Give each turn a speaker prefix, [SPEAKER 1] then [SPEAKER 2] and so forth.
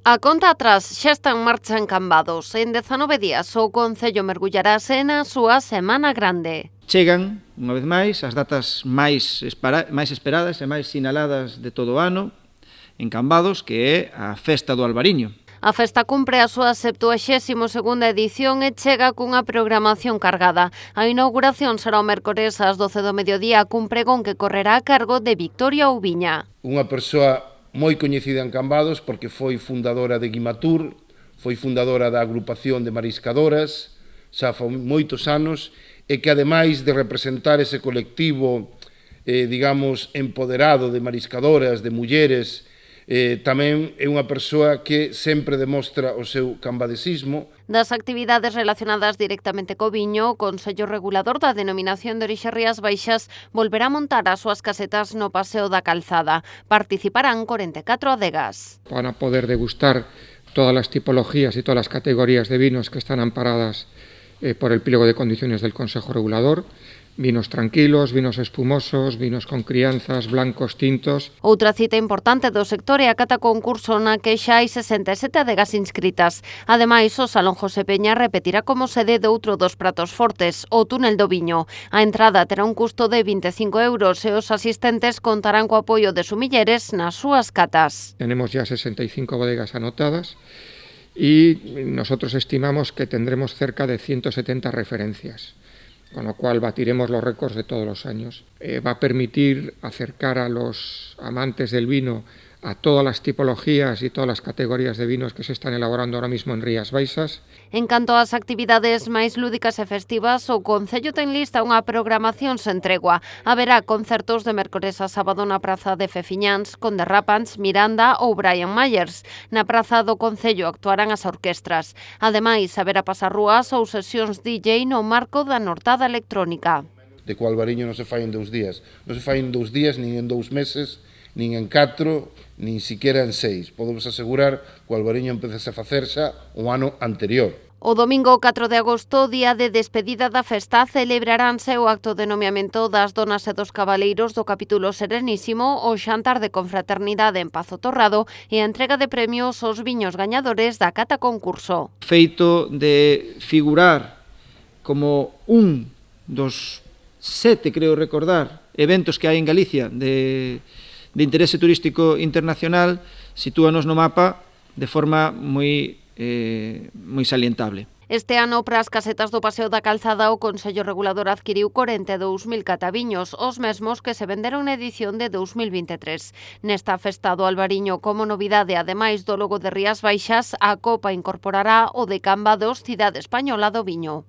[SPEAKER 1] A conta atrás xa está en marcha en Cambados. En 19 días o Concello mergullarase na súa Semana Grande.
[SPEAKER 2] Chegan, unha vez máis, as datas máis esperadas e máis sinaladas de todo o ano en Cambados, que é a Festa do Albariño.
[SPEAKER 1] A festa cumpre a súa 72ª edición e chega cunha programación cargada. A inauguración será o mércores ás 12 do mediodía cun pregón que correrá a cargo de Victoria Ubiña.
[SPEAKER 3] Unha persoa moi coñecida en Cambados porque foi fundadora de Guimatur, foi fundadora da agrupación de mariscadoras, xa foi moitos anos, e que ademais de representar ese colectivo, digamos, empoderado de mariscadoras, de mulleres, tamén é unha persoa que sempre demostra o seu cambadesismo.
[SPEAKER 1] Das actividades relacionadas directamente co viño, o Consello Regulador da Denominación de Orixe Rías Baixas volverá a montar as súas casetas no Paseo da Calzada. Participarán 44 adegas.
[SPEAKER 4] Van a poder degustar todas las tipologías y todas las categorías de vinos que están amparadas por el pliego de condiciones del Consejo Regulador. Vinos tranquilos, vinos espumosos, vinos con crianzas, blancos, tintos.
[SPEAKER 1] Outra cita importante do sector é a cata concurso na que xa hai 67 adegas inscritas. Ademais, o Salón José Peña repetirá como sede de outro dos pratos fortes, o túnel do viño. A entrada terá un custo de 25 euros e os asistentes contarán co apoio de sumilleres nas súas catas.
[SPEAKER 4] Tenemos ya 65 bodegas anotadas y nosotros estimamos que tendremos cerca de 170 referencias, con lo cual batiremos los récords de todos los años. Va a permitir acercar a los amantes del vino a todas las tipologías y todas las categorías de vinos que se están elaborando ahora mismo en Rías Baixas.
[SPEAKER 1] En canto ás actividades máis lúdicas e festivas, o Concello ten lista unha programación sen tregua. Haberá concertos de mércores a sábado na Praza de Fefiñáns con Derrapans, Miranda ou Brian Myers. Na Praza do Concello actuarán as orquestras. Ademais, haberá pasarrúas ou sesións DJ no marco da Nortada Electrónica.
[SPEAKER 3] De que o Albariño non se fai en 2 días. Non se fai en 2 días, nin en 2 meses, nin en 4, nin siquiera en 6. Podemos asegurar que o Albariño empezase a facer xa o ano anterior.
[SPEAKER 1] O domingo 4 de agosto, día de despedida da festa, celebraránse o acto de nomeamento das donas e dos cabaleiros do capítulo Serenísimo, o xantar de confraternidade en Pazo Torrado e a entrega de premios aos viños gañadores da cata concurso.
[SPEAKER 2] Feito de figurar como un dos 7, creo recordar, eventos que hai en Galicia de interese turístico internacional, sitúanos no mapa de forma moi salientable.
[SPEAKER 1] Este ano, para as casetas do Paseo da Calzada, o Consello Regulador adquiriu 42.000 cataviños, os mesmos que se venderon na edición de 2023. Nesta festa do Albariño, como novidade, ademais do logo de Rías Baixas, a copa incorporará o de Cambados, cidade española do viño.